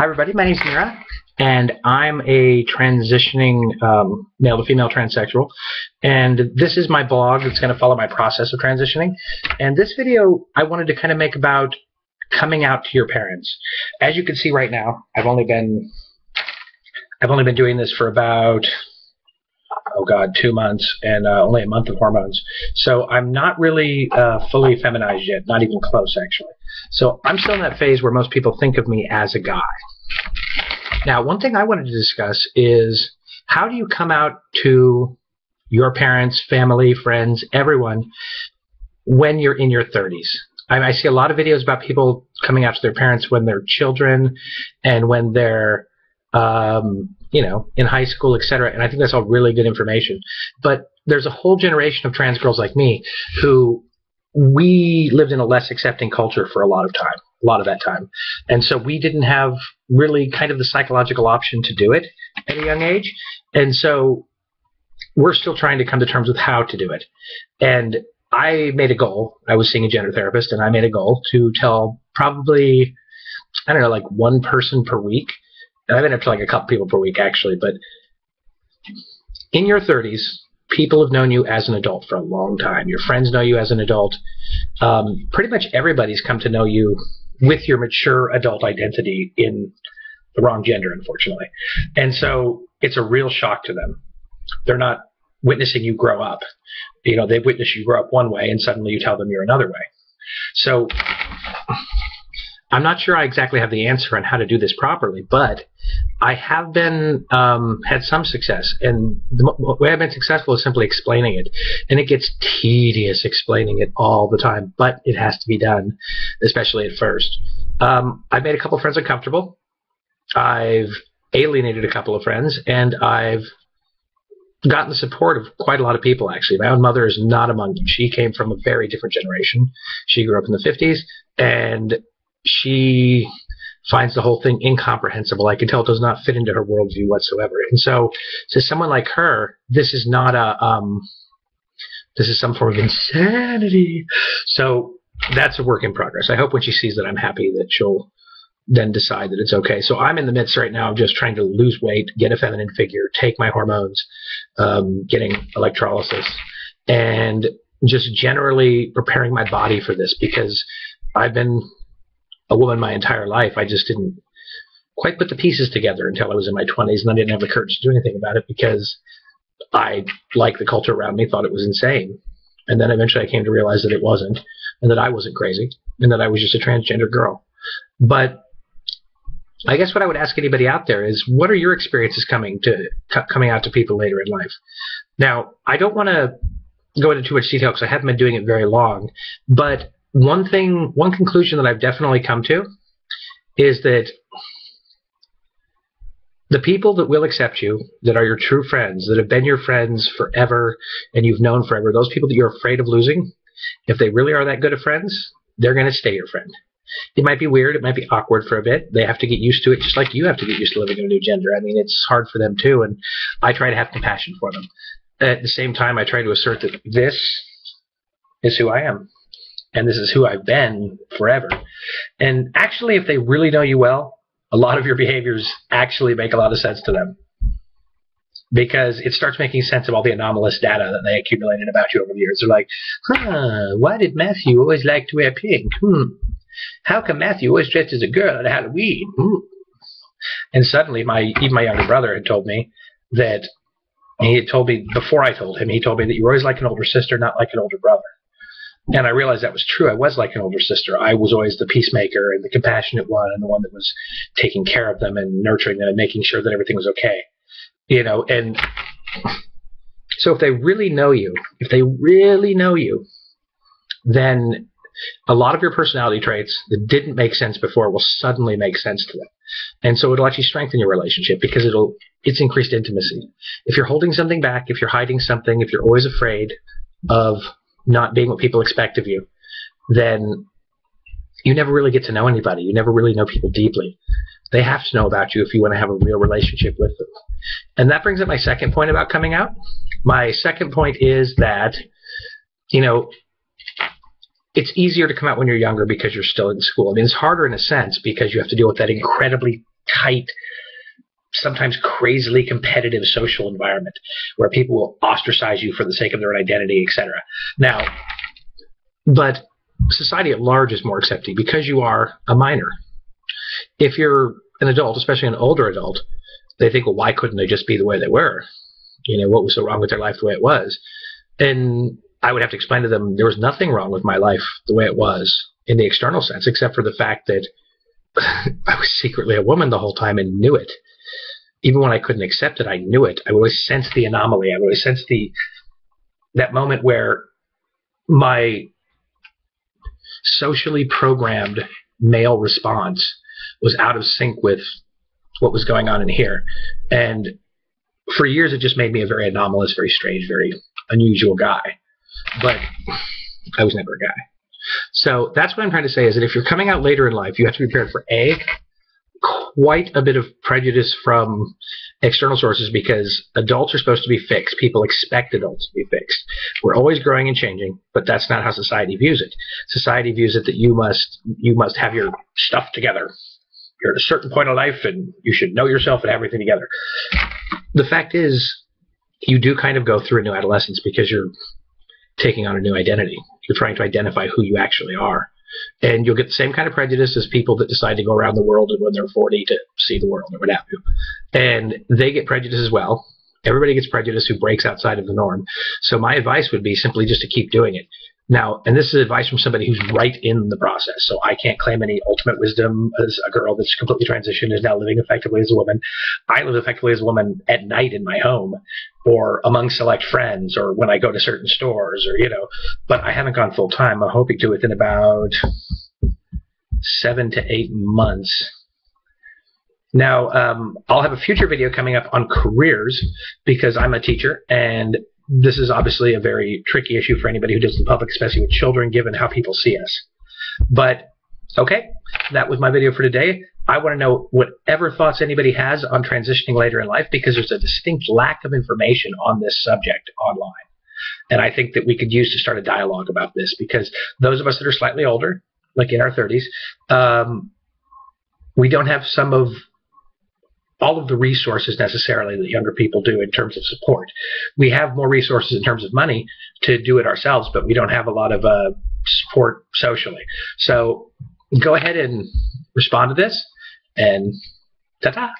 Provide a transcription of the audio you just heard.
Hi, everybody. My name is Mira, and I'm a transitioning male to female transsexual. And this is my blog that's going to follow my process of transitioning. And this video I wanted to kind of make about coming out to your parents. As you can see right now, I've only been doing this for about 2 months, and only a month of hormones. So I'm not really fully feminized yet, not even close, actually. So I'm still in that phase where most people think of me as a guy. Now, one thing I wanted to discuss is how do you come out to your parents, family, friends, everyone, when you're in your 30s? I see a lot of videos about people coming out to their parents when they're children and when they're in high school, etc. And I think that's all really good information. But there's a whole generation of trans girls like me who we lived in a less accepting culture for a lot of that time. And so we didn't have really kind of the psychological option to do it at a young age. And so we're still trying to come to terms with how to do it. And I made a goal. I was seeing a gender therapist, and I made a goal to tell probably, like one person per week. I've been up to like a couple people per week, actually. But in your 30s, people have known you as an adult for a long time. Your friends know you as an adult. Pretty much everybody's come to know you with your mature adult identity in the wrong gender, unfortunately. And so it's a real shock to them. They're not witnessing you grow up. They've witnessed you grow up one way, and suddenly you tell them you're another way. So I'm not sure I exactly have the answer on how to do this properly, but I have been had some success, and the way I've been successful is simply explaining it. And it gets tedious explaining it all the time, but it has to be done, especially at first. I've made a couple of friends uncomfortable. I've alienated a couple of friends, and I've gotten the support of quite a lot of people, actually. My own mother is not among them. She came from a very different generation. She grew up in the 50s, and she finds the whole thing incomprehensible. I can tell it does not fit into her worldview whatsoever. And so to someone like her, this is not this is some form of insanity. So that's a work in progress. I hope when she sees that I'm happy that she'll then decide that it's okay. So I'm in the midst right now of just trying to lose weight, get a feminine figure, take my hormones, getting electrolysis, and just generally preparing my body for this, because I've been a woman my entire life. I just didn't quite put the pieces together until I was in my 20s, and I didn't have the courage to do anything about it because I, like the culture around me, thought it was insane. And then eventually I came to realize that it wasn't, and that I wasn't crazy, and that I was just a transgender girl. But I guess what I would ask anybody out there is, what are your experiences coming out to people later in life? Now, I don't want to go into too much detail because I haven't been doing it very long, but one conclusion that I've definitely come to is that the people that will accept you, that are your true friends, that have been your friends forever and you've known forever, those people that you're afraid of losing, if they really are that good of friends, they're going to stay your friend. It might be weird. It might be awkward for a bit. They have to get used to it, just like you have to get used to living in a new gender. I mean, it's hard for them too, and I try to have compassion for them. At the same time, I try to assert that this is who I am, and this is who I've been forever. And actually, if they really know you well, a lot of your behaviors actually make a lot of sense to them, because it starts making sense of all the anomalous data that they accumulated about you over the years. They're like, why did Matthew always like to wear pink? How come Matthew always dressed as a girl at Halloween? And suddenly, even my younger brother had told me that, he had told me before I told him, he told me that you were always like an older sister, not like an older brother. And I realized that was true. I was like an older sister. I was always the peacemaker and the compassionate one, and the one that was taking care of them and nurturing them and making sure that everything was okay. And so if they really know you, then a lot of your personality traits that didn't make sense before will suddenly make sense to them. And so it'll actually strengthen your relationship, because it's increased intimacy. If you're holding something back, if you're hiding something, if you're always afraid of not being what people expect of you, then you never really get to know anybody. You never really know people deeply. They have to know about you if you want to have a real relationship with them. And that brings up my second point about coming out. My second point is that, it's easier to come out when you're younger because you're still in school. I mean, it's harder in a sense because you have to deal with that incredibly tight, sometimes crazily competitive social environment where people will ostracize you for the sake of their own identity, etc. Now, but society at large is more accepting because you are a minor. If you're an adult, especially an older adult, they think, well, why couldn't they just be the way they were? What was so wrong with their life the way it was? And I would have to explain to them there was nothing wrong with my life the way it was in the external sense, except for the fact that I was secretly a woman the whole time and knew it. Even when I couldn't accept it, I knew it. I would always sense the anomaly. I would always sense that moment where my socially programmed male response was out of sync with what was going on in here. And for years, it just made me a very anomalous, very strange, very unusual guy. But I was never a guy. So that's what I'm trying to say, is that if you're coming out later in life, you have to be prepared for quite a bit of prejudice from external sources, because adults are supposed to be fixed. People expect adults to be fixed. We're always growing and changing, but that's not how society views it. Society views it that you must have your stuff together. You're at a certain point in life and you should know yourself and have everything together. The fact is, you do kind of go through a new adolescence because you're taking on a new identity. You're trying to identify who you actually are. And you'll get the same kind of prejudice as people that decide to go around the world when they're 40 to see the world or what have you. And they get prejudice as well. Everybody gets prejudice who breaks outside of the norm. So my advice would be simply just to keep doing it. Now, and this is advice from somebody who's right in the process, so I can't claim any ultimate wisdom as a girl that's completely transitioned, is now living effectively as a woman. I live effectively as a woman at night in my home, or among select friends, or when I go to certain stores, or, but I haven't gone full time. I'm hoping to within about 7 to 8 months. Now, I'll have a future video coming up on careers, because I'm a teacher, and this is obviously a very tricky issue for anybody who does in public, especially with children, given how people see us. But, okay, that was my video for today. I want to know whatever thoughts anybody has on transitioning later in life, because there's a distinct lack of information on this subject online. And I think that we could use to start a dialogue about this, because those of us that are slightly older, like in our 30s, we don't have all of the resources necessarily that younger people do in terms of support. We have more resources in terms of money to do it ourselves, but we don't have a lot of support socially. So go ahead and respond to this, and ta-ta!